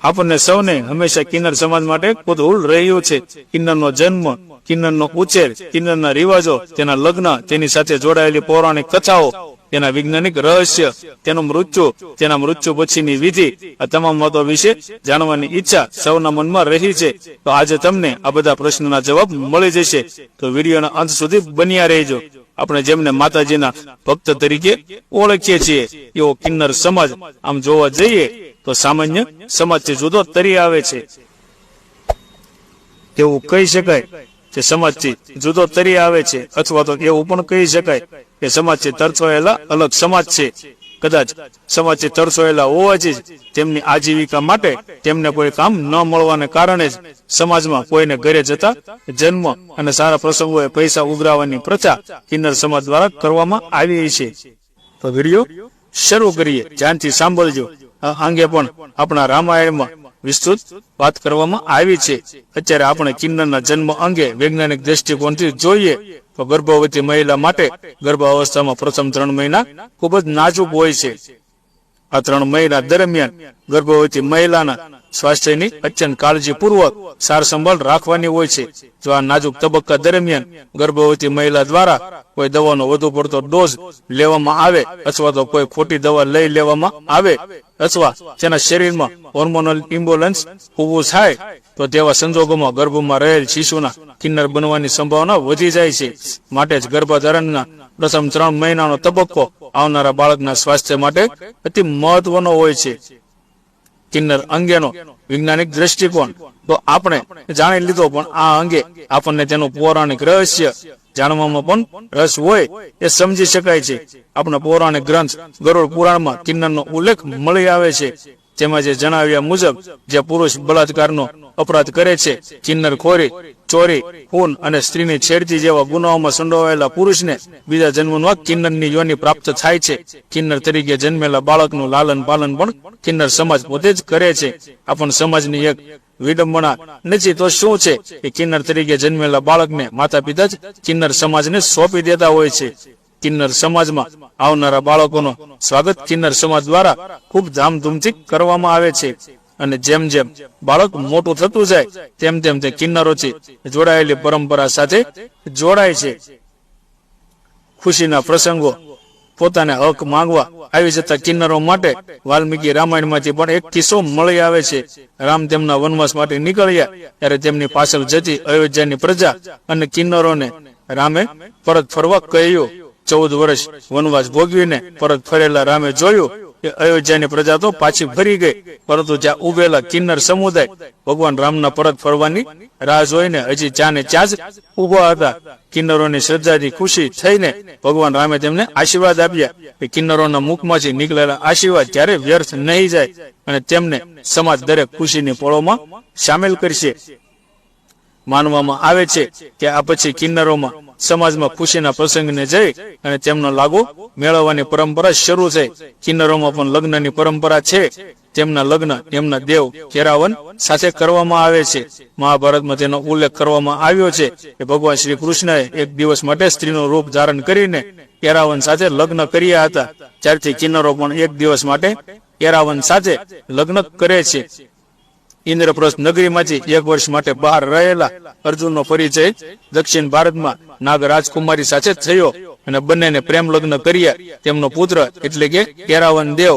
આપણને સૌને હંમેશા કિન્નર સમાજ માટે કુતૂહલ રહ્યું છે. કિન્નરનો જન્મ, કિન્નરનો ઉછેર, કિન્નરના રિવાજો, તેના લગ્ન, તેની સાથે જોડાયેલી પૌરાણિક કથાઓ, તેના વૈજ્ઞાનિક રહસ્ય, તેનું મૃત્યુ, તેના મૃત્યુ પછીની વિધિ, આ તમામ વાતો વિશે જાણવાની ઈચ્છા સૌના મનમાં રહી છે. તો આજે તમને આ બધા પ્રશ્નોના જવાબ મળી જશે. તો વિડીયોના અંત સુધી બન્યા રહેજો. આપણે જેમને માતાજીના ભક્ત તરીકે ઓળખીએ છીએ એવો કિન્નર સમાજ આમ જોવા જઈએ તો સામાન્ય સમાજથી જુદો તરી આવે છે. એવું કહી શકાય કે સમાજથી જુદો તરી આવે છે, અથવા તો એવું પણ કહી શકાય કે સમાજથી તરછોયેલા અલગ સમાજ છે. કદાચ સમાજથી તરછોયેલા હોવાથી જ તેમની આજીવિકા માટે તેમને કોઈ કામ ન મળવાને કારણે જ સમાજમાં કોઈને ઘરે જતા જન્મ અને સારા પ્રસંગોએ પૈસા ઉઘરાવવાની પ્રથા કિન્નર સમાજ દ્વારા કરવામાં આવી છે. તો વિડીયો શરૂ કરીએ, ધ્યાનથી સાંભળજો. આ અંગે પણ આપણા રામાયણમાં વિસ્તૃત વાત કરવામાં આવી છે. અત્યારે આપણે કિન્નરના જન્મ અંગે વૈજ્ઞાનિક દ્રષ્ટિકોણથી જોઈએ તો ગર્ભવતી મહિલા માટે ગર્ભાવસ્થામાં પ્રથમ 3 મહિના ખૂબ જ નાજુક હોય છે. આ 3 મહિના દરમિયાન ગર્ભવતી મહિલાના સ્વાસ્થ્યની અત્યંત કાળજીપૂર્વક સાર સંભાળ રાખવાની હોય છે. જો આ નાજુક તબક્કા દરમિયાન ગર્ભવતી મહિલા દ્વારા કોઈ દવાનો વધુ પડતો ડોઝ લેવામાં આવે અથવા તો કોઈ ખોટી દવા લઈ લેવામાં આવે અથવા તેના શરીરમાં હોર્મોનલ ઇમ્બેલેન્સ ઊભું થાય તો તેવા સંજોગોમાં ગર્ભમાં રહેલ શિશુના કિન્નર બનવાની સંભાવના વધી જાય છે. માટે જ ગર્ભધારણના પ્રથમ 3 મહિનાનો તબક્કો આવનારા બાળકના સ્વાસ્થ્ય માટે અતિ મહત્વનો હોય છે. કિન્નર અંગેનો વૈજ્ઞાનિક દ્રષ્ટિકોણ તો આપણે જાણી લીધો, પણ આ અંગે આપણને તેનું પૌરાણિક રહસ્ય જાણવામાં પણ રસ હોય એ સમજી શકાય છે. આપણા પૌરાણિક ગ્રંથ ગરુડ પુરાણમાં કિન્નરનો ઉલ્લેખ મળી આવે છે. તેમાં જે જણાવ્યા મુજબ જે પુરુષ બળાત્કારનો અપરાધ કરે છે, કિન્નર ખોરી, ચોરી, ખૂન અને સ્ત્રીની છેડતી જેવા ગુનાઓમાં સંડોવાયેલા પુરુષને બીજા જન્મમાં કિન્નરની યોનિ પ્રાપ્ત થાય છે. કિન્નર તરીકે જન્મેલા બાળકનું લાલન પાલન પણ કિન્નર સમાજ પોતે જ કરે છે. આ પણ સમાજની એક વિડંબના નથી તો શું છે કે કિન્નર તરીકે જન્મેલા બાળકને માતા પિતા જ કિન્નર સમાજને સોંપી દેતા હોય છે. કિન્નર સમાજમાં આવનારા બાળકોનો સ્વાગત કિન્નર સમાજ દ્વારા ખૂબ ધામધૂમથી કરવામાં આવે છે. અને જેમ જેમ બાળક મોટું થતું જાય તેમ તેમ તે કિન્નરોથી જોડાયેલી પરંપરા સાથે જોડાય છે. ખુશીના પ્રસંગો પોતાને હક માંગવા આવી જતા કિન્નરો માટે વાલ્મીકી રામાયણમાંથી પણ એક કિસ્સો મળી આવે છે. રામ તેમના વનવાસ માટે નીકળ્યા ત્યારે તેમની પાછળ જતી અયોધ્યાની પ્રજા અને કિન્નરોને રામે પરત ફરવા કહ્યું. 14 વર્ષ વનવાસ ભોગવીને પરત ફરેલા રામે જોયું કે અયોધ્યાની પ્રજા તો પાછી ફરી ગઈ, પરંતુ ત્યાં ઉભેલા કિન્નર સમુદાય ભગવાન રામના પરત ફરવાની રાહ જોઈને હજી ચાને ત્યાં જ ઉભા હતા. કિન્નરોની શ્રદ્ધાથી ખુશી થઈને ભગવાન રામે તેમને આશીર્વાદ આપ્યા કે કિન્નરોના મુખમાંથી નીકળેલા આશીર્વાદ ક્યારે વ્યર્થ નહીં જાય અને તેમને સમાજ દરેક ખુશીની પળોમાં સામેલ કરશે. માનવામાં આવે છે કે આ પછી કિન્નરોમાં સમાજમાં ખુશીના પ્રસંગને જઈ અને તેમનો લાગુ મેળવવાની પરંપરા શરૂ થઈ. કિન્નરોમાં પણ લગ્નની પરંપરા છે. તેમના લગ્ન એમના દેવ કેરાવન સાથે કરવામાં આવે છે. મહાભારતમાં તેનો ઉલ્લેખ કરવામાં આવ્યો છે કે ભગવાન શ્રી કૃષ્ણએ એક દિવસ માટે સ્ત્રીનું રૂપ ધારણ કરીને કેરાવન સાથે લગ્ન કર્યા હતા. ત્યારથી કિન્નરો પણ એક દિવસ માટે કેરાવન સાથે લગ્ન કરે છે. ઇન્દ્રપ્રસ્થ નગરીમાંથી 1 વર્ષ માટે બહાર રહેલા અર્જુનનો પરિચય દક્ષિણ ભારતમાં નાગ રાજકુમારી સાથે થયો અને બંનેને પ્રેમ લગ્ન કર્યા. તેમનો પુત્ર એટલે કે એરાવન દેવ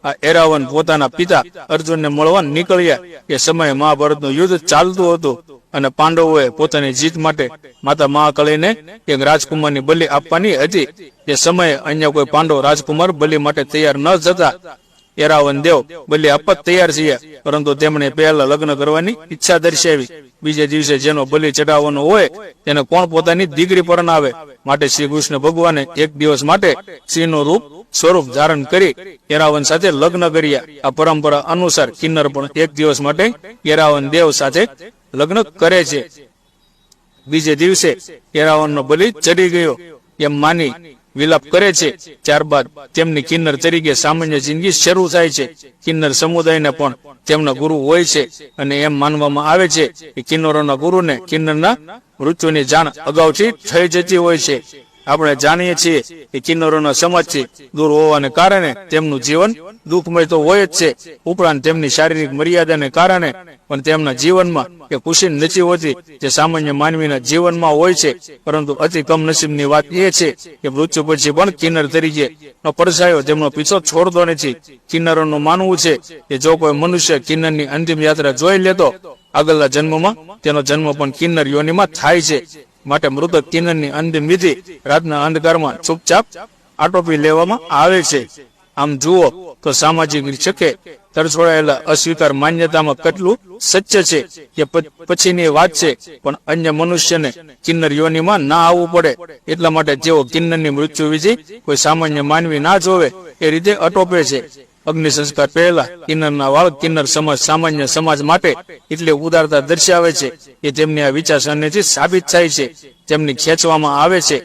આ એરાવન પોતાના પિતા અર્જુનને મળવા નીકળ્યા. એ સમયે મહાભારતનું યુદ્ધ ચાલતું હતું અને પાંડવોએ પોતાની જીત માટે માતા મહાકાળીને એક રાજકુમારની બલિ આપવાની હતી. એ સમયે અન્ય કોઈ પાંડવ રાજકુમાર બલિ માટે તૈયાર ન થતા એરાવન દેવ બલિ આપવા તૈયાર થયા, પરંતુ તેમણે પહેલા લગ્ન કરવાની ઈચ્છા દર્શાવી. બીજે દિવસે જેનો બલિ ચડાવવાનો હોય તેને કોણ પોતાની દીકરી પરણાવે? માટે શ્રી કૃષ્ણ ભગવાને એક દિવસ માટે સ્ત્રીનું સ્વરૂપ ધારણ કરી એરાવન સાથે લગ્ન કર્યા. આ પરંપરા અનુસાર કિન્નર પણ એક દિવસ માટે એરાવન દેવ સાથે લગ્ન કરે છે. બીજે દિવસે એરાવનનો બલિ ચડી ગયો એમ માની વિલાપ કરે છે. ત્યારબાદ તેમની કિન્નર તરીકે સામાન્ય જિંદગી શરૂ થાય છે. કિન્નર સમુદાયને પણ તેમના ગુરુ હોય છે અને એમ માનવામાં આવે છે કે કિન્નરોના ગુરુને કિન્નરના મૃત્યુની જાણ અગાઉથી થઈ જતી હોય છે. આપણે જાણીએ છીએ કે કિન્નરોના સમાજથી દૂર હોવાને કારણે તેમનું જીવન દુઃખમય તો હોય જ છે, ઉપરાંત તેમની શારીરિક મર્યાદાને કારણે પણ તેમના જીવનમાં કે ખુશી નથી હોતી જે સામાન્ય માનવીના જીવનમાં હોય છે. પરંતુ અતિ કમનસીબની વાત એ છે કે મૃત્યુ પછી પણ કિન્નર તરીકે નો પડછાયો તેમનો પીછો છોડતો નથી. કિન્નરોનું માનવું છે કે જો કોઈ મનુષ્ય કિન્નરની અંતિમ યાત્રા જોઈ લેતો આગળના જન્મમાં તેનો જન્મ પણ કિન્નર યોનિમાં થાય છે. માટે મૃતક કિન્નરની અંતિમ વિધિ રાતના અંધકારમાં ચૂપચાપ આટોપી લેવામાં આવે છે. આમ જુઓ તો સામાજિક શકે તરછોડાયેલા અસ્વીકાર માન્યતામાં કેટલું સત્ય છે કે પછીની વાત છે, પણ અન્ય મનુષ્યને કિન્નર યોનિમાં ના આવવું પડે એટલા માટે જેઓ કિન્નરની મૃત્યુ વિધિ કોઈ સામાન્ય માનવી ના જોવે એ રીતે અટોપે છે. અગ્નિ સંસ્કાર પહેલા કિન્નરના વાળ કિન્નર સમાજ સામાન્ય સમાજ માટે એટલે ઉદારતા દર્શાવે છે કે તેમની આ વિચારસરણીથી સાબિત થાય છે. તેમની ખેંચવામાં આવે છે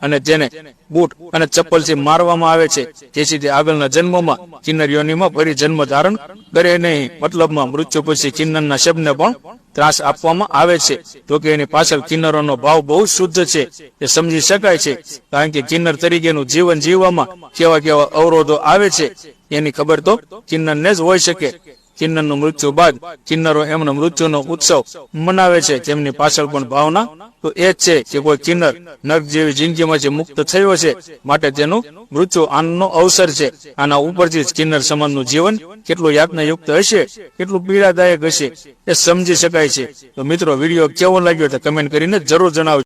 અને તેને બૂટ અને ચપ્પલથી મારવામાં આવે છે જેથી તે આગળના જન્મમાં કિન્નર યોનિમાં ફરી જન્મ ધારણ કરે નહીં. મતલબમાં મૃત્યુ પછી કિન્નરના શબ્દને પણ ત્રાસ આપવામાં આવે છે. તો કે એની પાછળ કિન્નરોનો ભાવ બહુ શુદ્ધ છે તે સમજી શકાય છે, કારણ કે કિન્નર તરીકેનું જીવન જીવવામાં કેવા કેવા અવરોધો આવે છે એની ખબર તો કિન્નરને જ હોઈ શકે. કિન્નરનું મૃત્યુ બાદ કિન્નરો એમના મૃત્યુનો ઉત્સવ મનાવે છે. તેમની પાછળ પણ ભાવના તો એ જ છે કે કોઈ કિન્નર નર્ક જેવી જિંદગીમાંથી મુક્ત થયો છે, માટે તેનું મૃત્યુ આનંદનો અવસર છે. આના ઉપરથી જ કિન્નર સમાજનું જીવન કેટલું યાતનાયુક્ત હશે, કેટલું પીડાદાયક હશે એ સમજી શકાય છે. તો મિત્રો, વિડીયો કેવો લાગ્યો તે કમેન્ટ કરીને જરૂર જણાવજો.